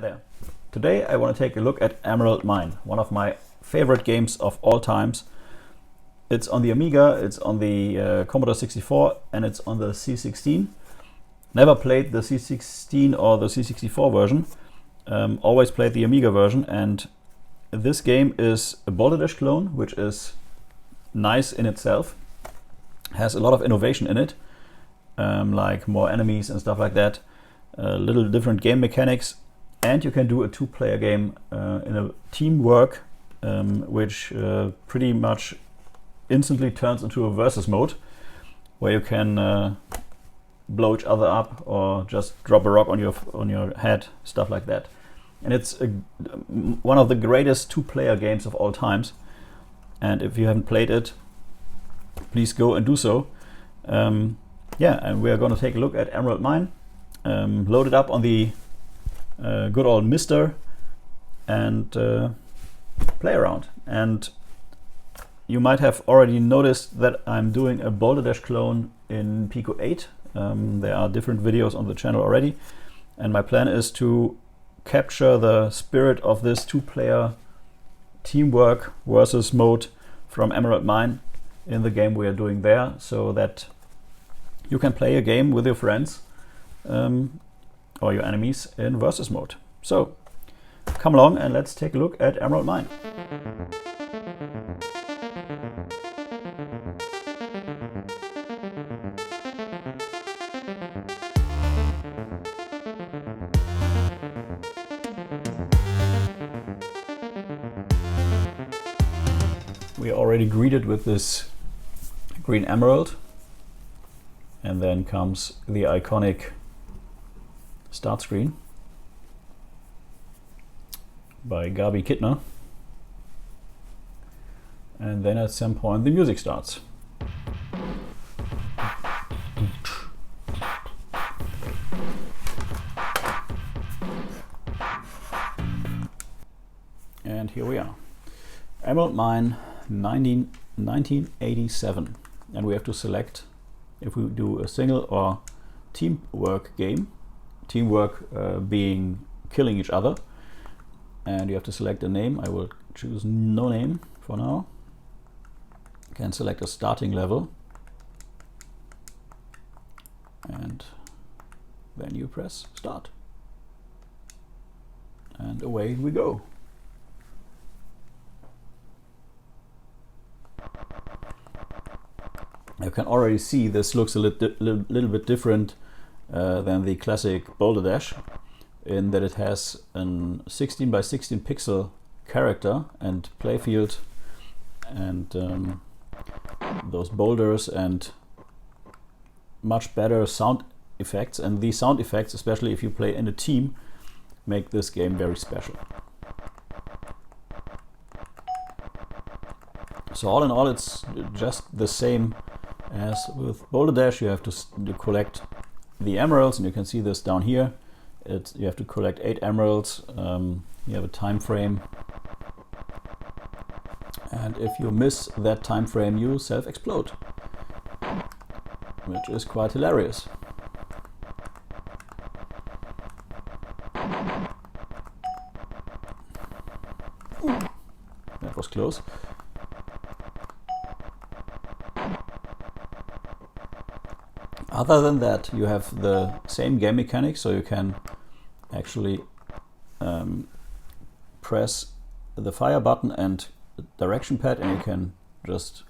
there. Today I want to take a look at Emerald Mine, one of my favorite games of all times. It's on the Amiga, it's on the Commodore 64, and it's on the C16. Never played the C16 or the C64 version, always played the Amiga version, and this game is a Balderdash clone, which is nice in itself. Has a lot of innovation in it, like more enemies and stuff like that, little different game mechanics, and you can do a two-player game in a teamwork, which pretty much instantly turns into a versus mode, where you can blow each other up or just drop a rock on your head, stuff like that. And it's one of the greatest two-player games of all times. And if you haven't played it, please go and do so. Yeah, and we are going to take a look at Emerald Mine, load it up on the good old Mister, and play around. And you might have already noticed that I'm doing a Balderdash clone in Pico 8. There are different videos on the channel already, and my plan is to capture the spirit of this two-player teamwork versus mode from Emerald Mine in the game we are doing there, so that you can play a game with your friends or your enemies in versus mode. So come along and let's take a look at Emerald Mine. We are already greeted with this green emerald, and then comes the iconic start screen by Gabi Kittner, and then at some point the music starts. And here we are, Emerald Mine 1987, and we have to select if we do a single or teamwork game, teamwork being killing each other, and you have to select a name. I will choose no name for now. You can select a starting level, and then you press start, and away we go. You can already see this looks a little bit different than the classic Balderdash, in that it has a 16 by 16 pixel character and playfield, and those boulders, and much better sound effects. And these sound effects, especially if you play in a team, make this game very special. So all in all, it's just the same as with Balderdash. You have to collect the emeralds, and you can see this down here. You have to collect 8 emeralds. You have a time frame, and if you miss that time frame, you self-explode, which is quite hilarious. That was close. Other than that, you have the same game mechanics, so you can actually press the fire button and direction pad, and you can just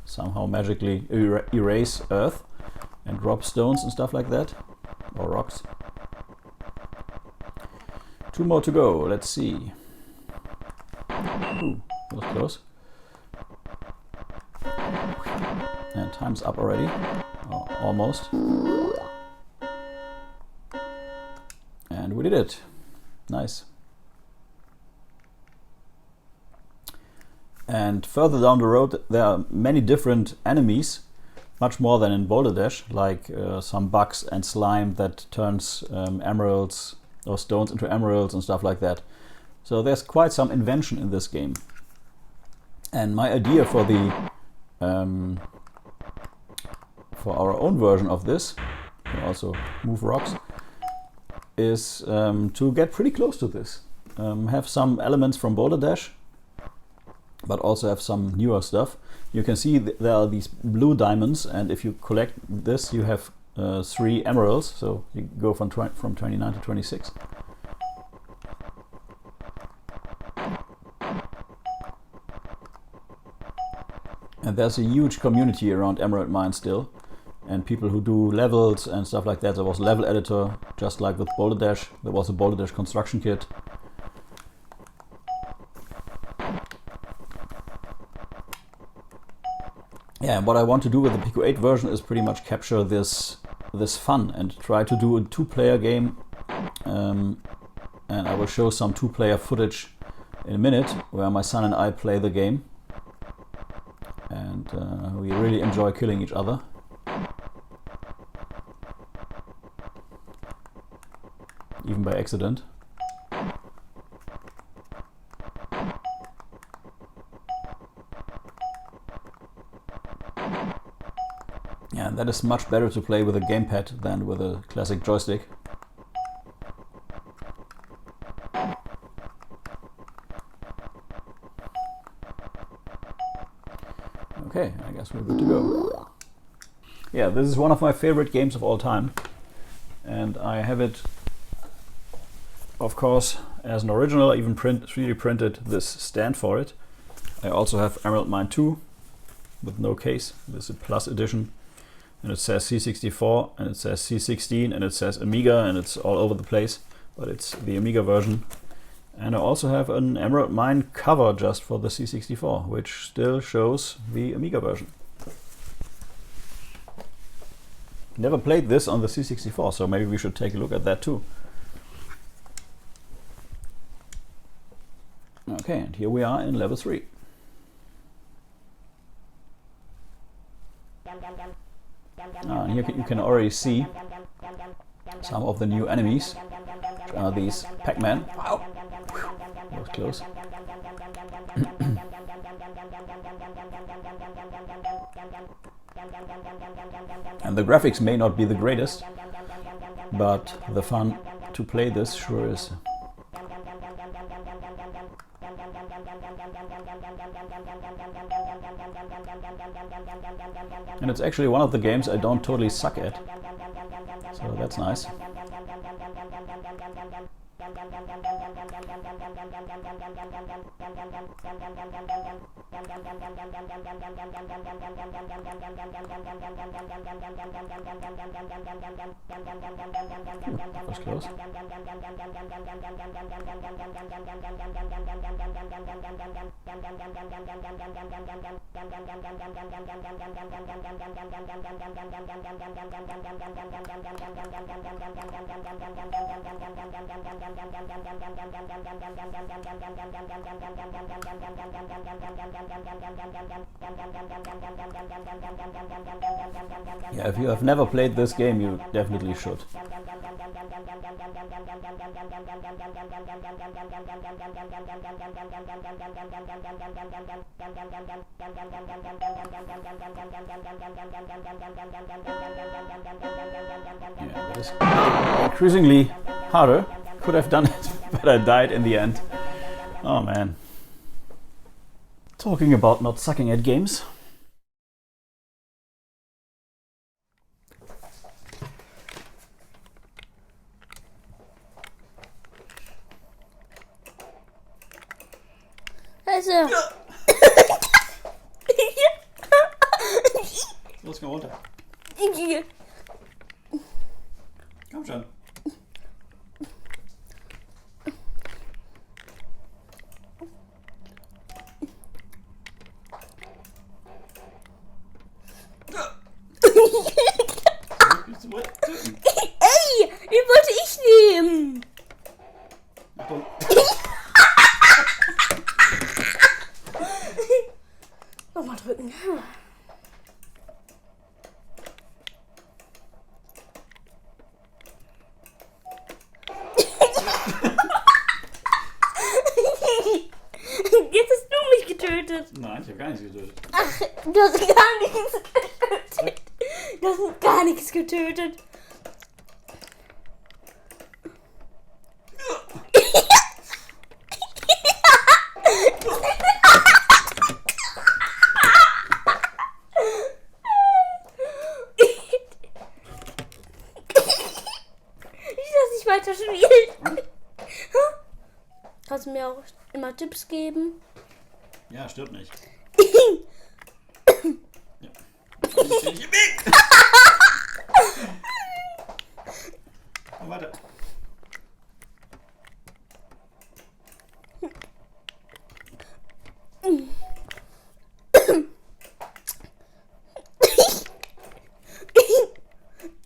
somehow magically erase earth and drop stones and stuff like that, or rocks. 2 more to go. Let's see. Ooh, that was close. And time's up already. Almost. And we did it. Nice. And further down the road, there are many different enemies, much more than in Balderdash, like some bugs and slime that turns emeralds or stones into emeralds and stuff like that. So there's quite some invention in this game. And my idea for the for our own version of this, you can also move rocks, is to get pretty close to this. Have some elements from Boulder Dash, but also have some newer stuff. You can see there are these blue diamonds, and if you collect this, you have 3 emeralds, so you go from 29 to 26. And there's a huge community around Emerald Mine still, and people who do levels and stuff like that. There was a level editor, just like with Boulder Dash. There was a Boulder Dash construction kit. Yeah, and what I want to do with the Pico 8 version is pretty much capture this fun and try to do a 2-player game. And I will show some 2-player footage in a minute where my son and I play the game. And we really enjoy killing each other. Even by accident. Yeah, and that is much better to play with a gamepad than with a classic joystick. Okay, I guess we're good to go. Yeah, this is one of my favorite games of all time. And I have it, of course, as an original. I even 3D printed this stand for it. I also have Emerald Mine 2 with no case. This is a Plus edition. And it says C64 and it says C16 and it says Amiga, and it's all over the place, but it's the Amiga version. And I also have an Emerald Mine cover just for the C64, which still shows the Amiga version. Never played this on the C64, so maybe we should take a look at that too. Okay, and here we are in level 3. And here you can already see some of the new enemies. These Pac-Man. Wow, that was close. And the graphics may not be the greatest, but the fun to play this sure is. And it's actually one of the games I don't totally suck at, so that's nice. That was close. Yeah, if you have never played this game, you definitely should. Yeah, it is increasingly harder. Could have done it, but I died in the end. Oh man. Talking about not sucking at games. Also. Los, komm runter. Komm schon. Ey, den wollte ich nehmen. Nochmal drücken. Jetzt hast du mich getötet. Nein, ich habe gar nichts getötet. Ach, du hast gar nichts getötet. Du hast gar nichts getötet. kannst du mir auch immer Tipps geben. Ja, stimmt nicht. Ja. Komm weiter.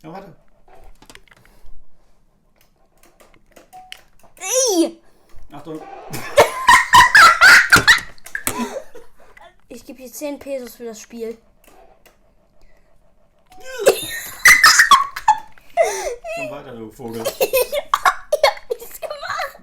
Komm weiter. Ey! Achtung. Ich gebe dir 10 Pesos für das Spiel. Komm weiter, du Vogel. Ja, nichts gemacht.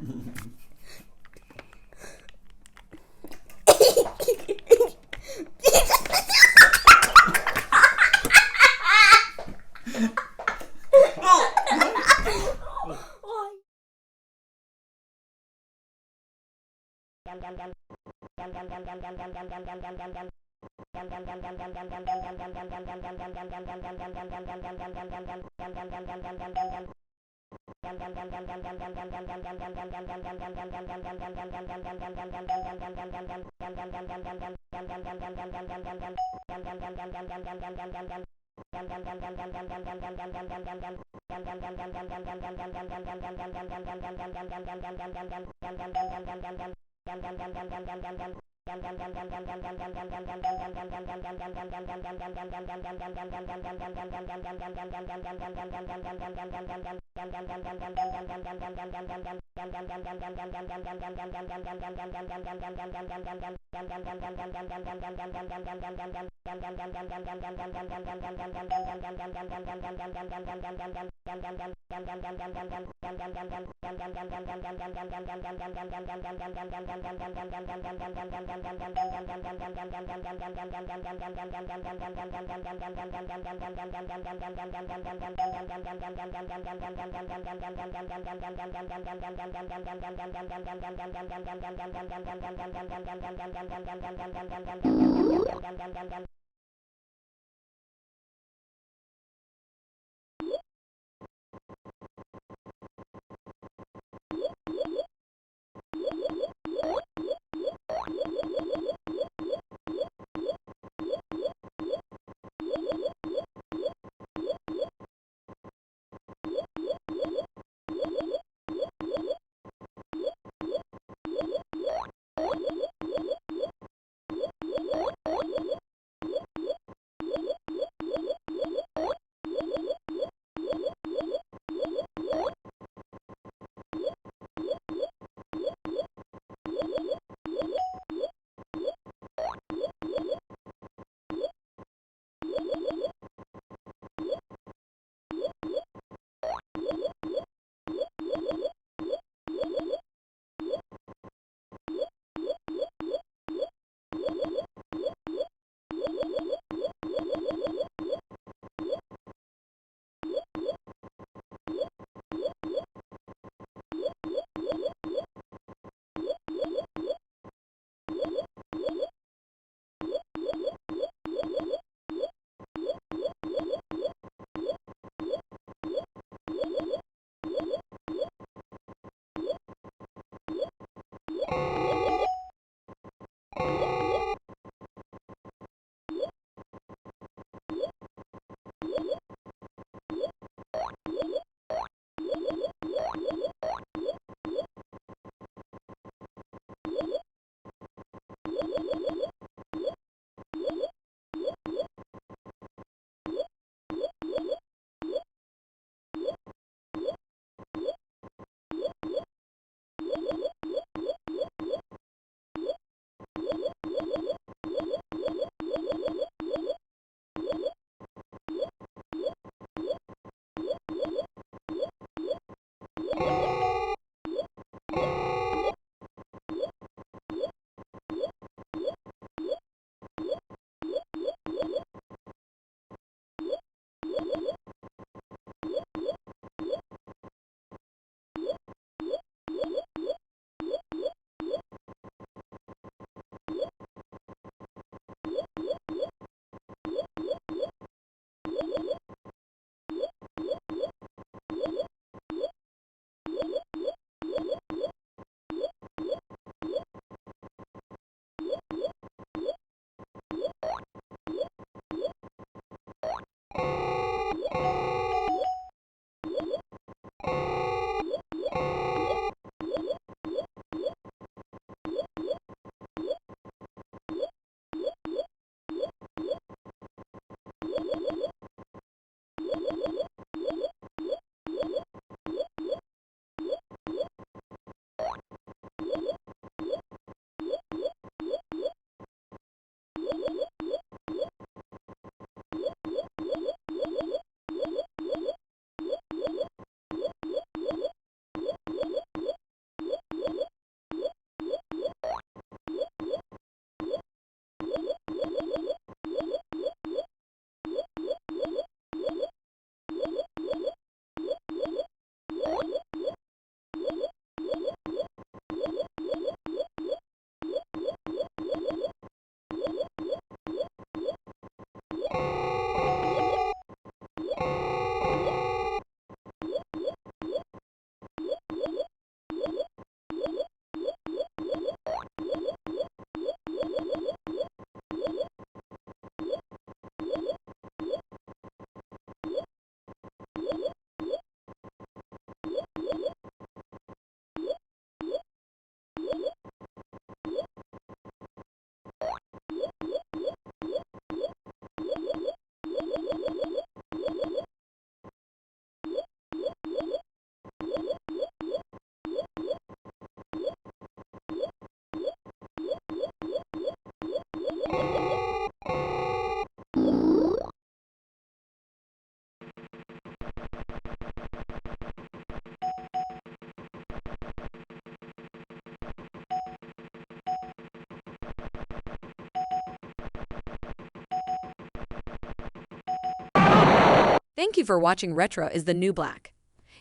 Thank you for watching Retro is the New Black.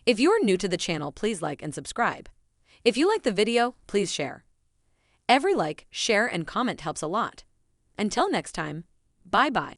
If you're new to the channel, please like and subscribe. If you like the video, please share. Every like, share, and comment helps a lot. Until next time, bye-bye.